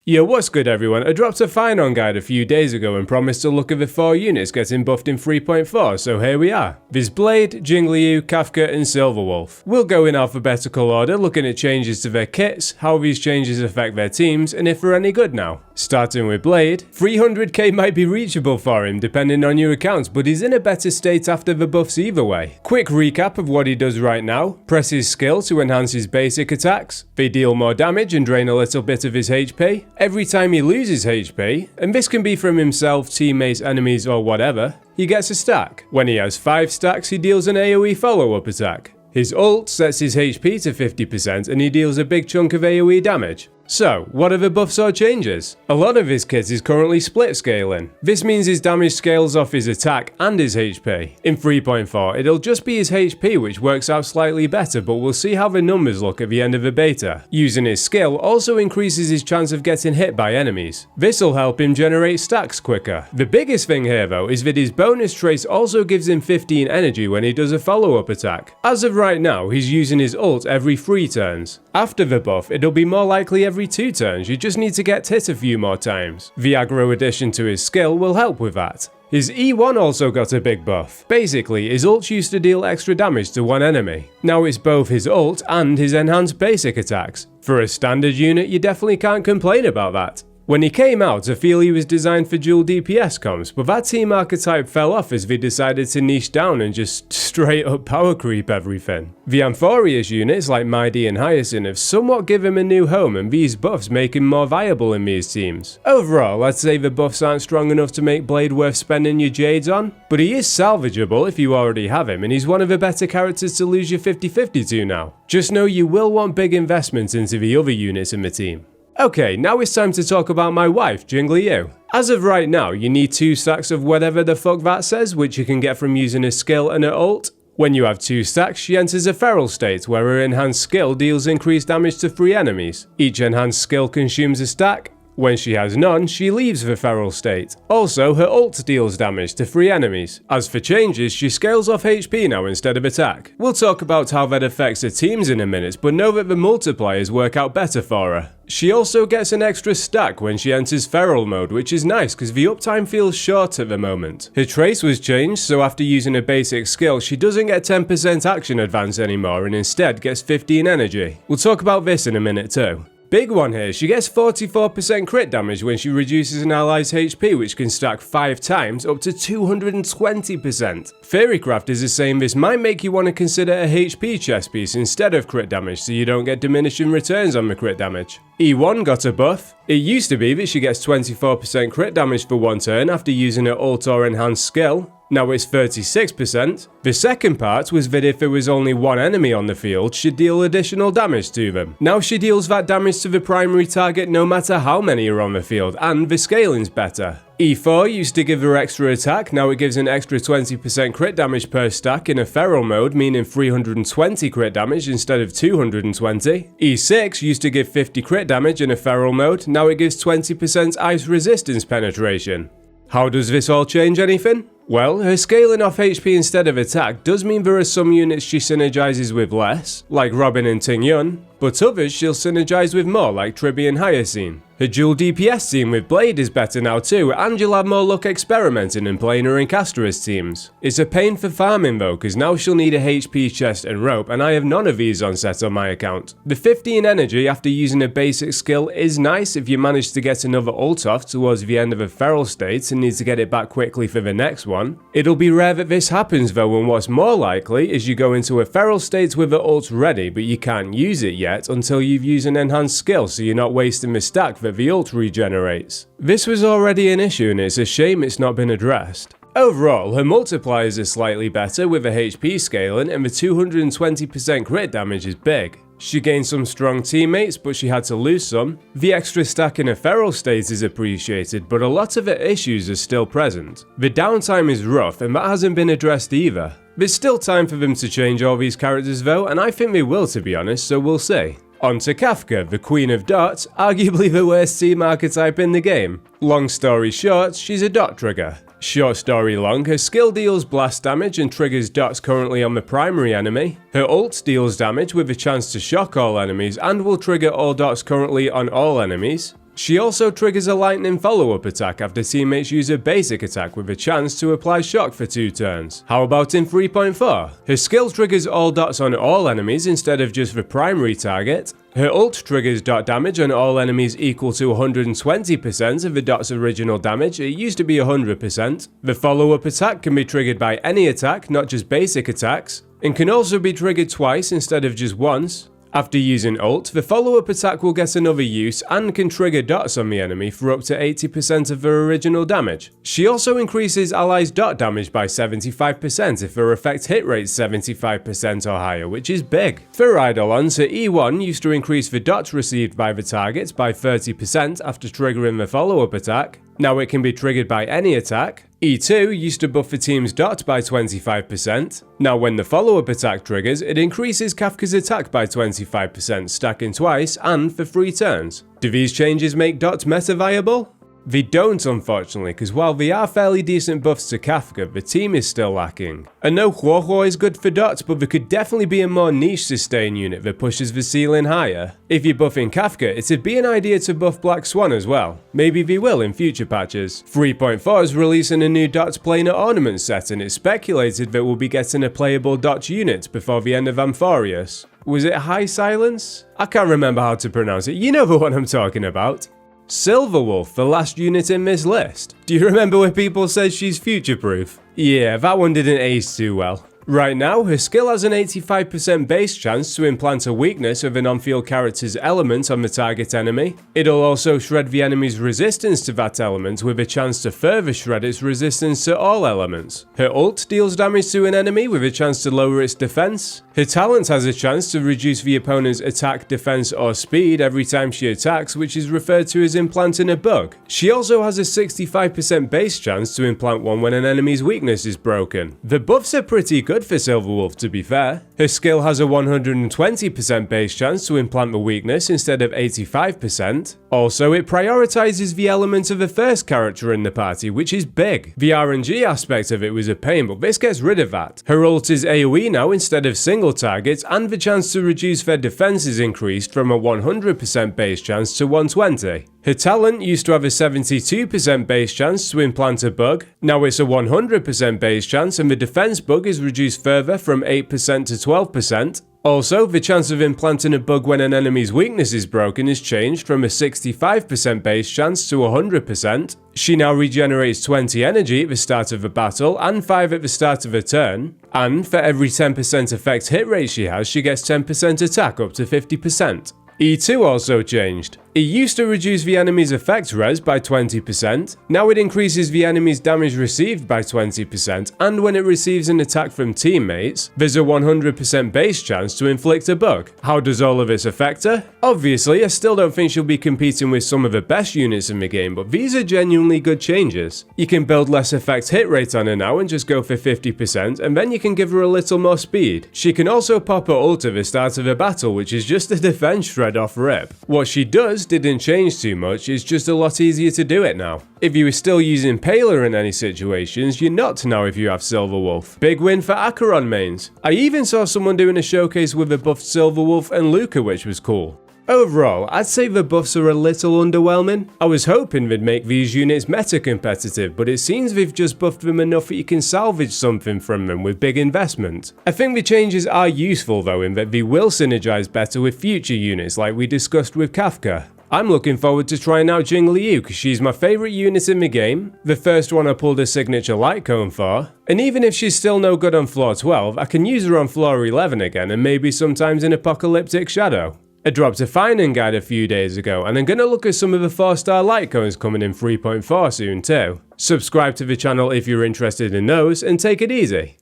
Yo, what's good everyone? I dropped a find-on guide a few days ago and promised to look at the 4 units getting buffed in 3.4, so here we are. There's Blade, Jingliu, Kafka and Silver Wolf. We'll go in alphabetical order, looking at changes to their kits, how these changes affect their teams, and if they're any good now. Starting with Blade, 300k might be reachable for him depending on your accounts, but he's in a better state after the buffs either way. Quick recap of what he does right now: press his skill to enhance his basic attacks, they deal more damage and drain a little bit of his HP. Every time he loses HP, and this can be from himself, teammates, enemies or whatever, he gets a stack. When he has 5 stacks, he deals an AoE follow-up attack. His ult sets his HP to 50% and he deals a big chunk of AoE damage. So, what are the buffs or changes? A lot of his kit is currently split scaling. This means his damage scales off his attack and his HP. In 3.4, it'll just be his HP which works out slightly better, but we'll see how the numbers look at the end of the beta. Using his skill also increases his chance of getting hit by enemies. This'll help him generate stacks quicker. The biggest thing here though is that his bonus trace also gives him 15 energy when he does a follow-up attack. As of right now, he's using his ult every 3 turns. After the buff, it'll be more likely every 2 turns, you just need to get hit a few more times. The aggro addition to his skill will help with that. His E1 also got a big buff. Basically, his ult used to deal extra damage to one enemy. Now it's both his ult and his enhanced basic attacks. For a standard unit, you definitely can't complain about that. When he came out, I feel he was designed for dual DPS comps, but that team archetype fell off as they decided to niche down and just straight up power creep everything. The Amphorius units like Mighty and Hyacinth have somewhat given him a new home, and these buffs make him more viable in these teams. Overall, I'd say the buffs aren't strong enough to make Blade worth spending your jades on, but he is salvageable if you already have him, and he's one of the better characters to lose your 50-50 to now. Just know you will want big investments into the other units in the team. Okay, now it's time to talk about my wife, Jingliu. As of right now, you need 2 stacks of whatever the fuck that says, which you can get from using a skill and an ult. When you have 2 stacks, she enters a feral state, where her enhanced skill deals increased damage to 3 enemies. Each enhanced skill consumes a stack. When she has none, she leaves the feral state. Also, her ult deals damage to 3 enemies. As for changes, she scales off HP now instead of attack. We'll talk about how that affects her teams in a minute, but know that the multipliers work out better for her. She also gets an extra stack when she enters feral mode, which is nice because the uptime feels short at the moment. Her trace was changed, so after using a basic skill, she doesn't get 10% action advance anymore and instead gets 15 energy. We'll talk about this in a minute too. Big one here, she gets 44% crit damage when she reduces an ally's HP, which can stack 5 times up to 220%. Theorycraft is saying this might make you want to consider a HP chest piece instead of crit damage so you don't get diminishing returns on the crit damage. E1 got a buff. It used to be that she gets 24% crit damage for 1 turn after using her ult or enhanced skill. Now it's 36%. The second part was that if there was only 1 enemy on the field, she'd deal additional damage to them. Now she deals that damage to the primary target no matter how many are on the field, and the scaling's better. E4 used to give her extra attack, now it gives an extra 20% crit damage per stack in a feral mode, meaning 320 crit damage instead of 220. E6 used to give 50 crit damage in a feral mode, now it gives 20% ice resistance penetration. How does this all change anything? Well, her scaling off HP instead of attack does mean there are some units she synergizes with less, like Robin and Ting Yun, but others she'll synergize with more, like Tribby and Hyacinth. Her dual DPS team with Blade is better now too, and you'll have more luck experimenting and playing her in Caster's teams. It's a pain for farming though, cause now she'll need a HP chest and rope, and I have none of these on set on my account. The 15 energy after using a basic skill is nice if you manage to get another ult off towards the end of a feral state and need to get it back quickly for the next one. It'll be rare that this happens though, and what's more likely is you go into a feral state with the ult ready, but you can't use it yet until you've used an enhanced skill, so you're not wasting the stack that the ult regenerates. This was already an issue and it's a shame it's not been addressed. Overall, her multipliers are slightly better with the HP scaling, and the 220% crit damage is big. She gained some strong teammates, but she had to lose some. The extra stack in a feral state is appreciated, but a lot of the issues are still present. The downtime is rough, and that hasn't been addressed either. There's still time for them to change all these characters though, and I think they will, to be honest, so we'll see. On to Kafka, the Queen of Dots, arguably the worst team archetype in the game. Long story short, she's a dot trigger. Short story long, her skill deals blast damage and triggers dots currently on the primary enemy. Her ult deals damage with a chance to shock all enemies and will trigger all dots currently on all enemies. She also triggers a lightning follow-up attack after teammates use a basic attack with a chance to apply shock for 2 turns. How about in 3.4? Her skill triggers all dots on all enemies instead of just the primary target. Her ult triggers dot damage on all enemies equal to 120% of the dot's original damage. It used to be 100%. The follow-up attack can be triggered by any attack, not just basic attacks, and can also be triggered twice instead of just once. After using ult, the follow-up attack will get another use and can trigger dots on the enemy for up to 80% of their original damage. She also increases allies' dot damage by 75% if her effect hit rate is 75% or higher, which is big. For Eidolons, her E1 used to increase the dots received by the target by 30% after triggering the follow-up attack. Now it can be triggered by any attack. E2 used to buff the team's dot by 25%. Now when the follow-up attack triggers, it increases Kafka's attack by 25%, stacking twice and for 3 turns. Do these changes make dot meta viable? They don't, unfortunately, because while they are fairly decent buffs to Kafka, the team is still lacking. I know Huohuo is good for dots, but there could definitely be a more niche sustain unit that pushes the ceiling higher. If you're buffing Kafka, it'd be an idea to buff Black Swan as well. Maybe they will in future patches. 3.4 is releasing a new dots planar ornament set, and it's speculated that we'll be getting a playable dots unit before the end of Amphorius. Was it High Silence? I can't remember how to pronounce it. You know the one I'm talking about. Silver Wolf, the last unit in this list. Do you remember when people said she's future-proof? Yeah, that one didn't age too well. Right now, her skill has an 85% base chance to implant a weakness of an on-field character's element on the target enemy. It'll also shred the enemy's resistance to that element with a chance to further shred its resistance to all elements. Her ult deals damage to an enemy with a chance to lower its defense. Her talent has a chance to reduce the opponent's attack, defense, or speed every time she attacks, which is referred to as implanting a bug. She also has a 65% base chance to implant one when an enemy's weakness is broken. The buffs are pretty good for Silver Wolf, to be fair. Her skill has a 120% base chance to implant the weakness instead of 85%. Also, it prioritizes the element of the first character in the party, which is big. The RNG aspect of it was a pain, but this gets rid of that. Her ult is AoE now instead of single target, and the chance to reduce their defense is increased from a 100% base chance to 120. Her talent used to have a 72% base chance to implant a bug. Now it's a 100% base chance, and the defense bug is reduced further from 8% to 12%. Also, the chance of implanting a bug when an enemy's weakness is broken is changed from a 65% base chance to 100%. She now regenerates 20 energy at the start of a battle and 5 at the start of a turn. And for every 10% effect hit rate she has, she gets 10% attack up to 50%. E2 also changed. It used to reduce the enemy's effect res by 20%, now it increases the enemy's damage received by 20%, and when it receives an attack from teammates, there's a 100% base chance to inflict a bug. How does all of this affect her? Obviously, I still don't think she'll be competing with some of the best units in the game, but these are genuinely good changes. You can build less effect hit rate on her now and just go for 50%, and then you can give her a little more speed. She can also pop her ult at the start of a battle, which is just a defense shred off rip. What she does didn't change too much, it's just a lot easier to do it now. If you were still using Paler in any situations, you're not now if you have Silver Wolf. Big win for Acheron mains. I even saw someone doing a showcase with a buffed Silver Wolf and Luca, which was cool. Overall, I'd say the buffs are a little underwhelming. I was hoping they'd make these units meta competitive, but it seems they've just buffed them enough that you can salvage something from them with big investment. I think the changes are useful though, in that they will synergize better with future units like we discussed with Kafka. I'm looking forward to trying out Jingliu because she's my favourite unit in the game, the first one I pulled a signature light cone for, and even if she's still no good on floor 12, I can use her on floor 11 again and maybe sometimes in Apocalyptic Shadow. I dropped a finding guide a few days ago, and I'm going to look at some of the 4-star light cones coming in 3.4 soon too. Subscribe to the channel if you're interested in those, and take it easy.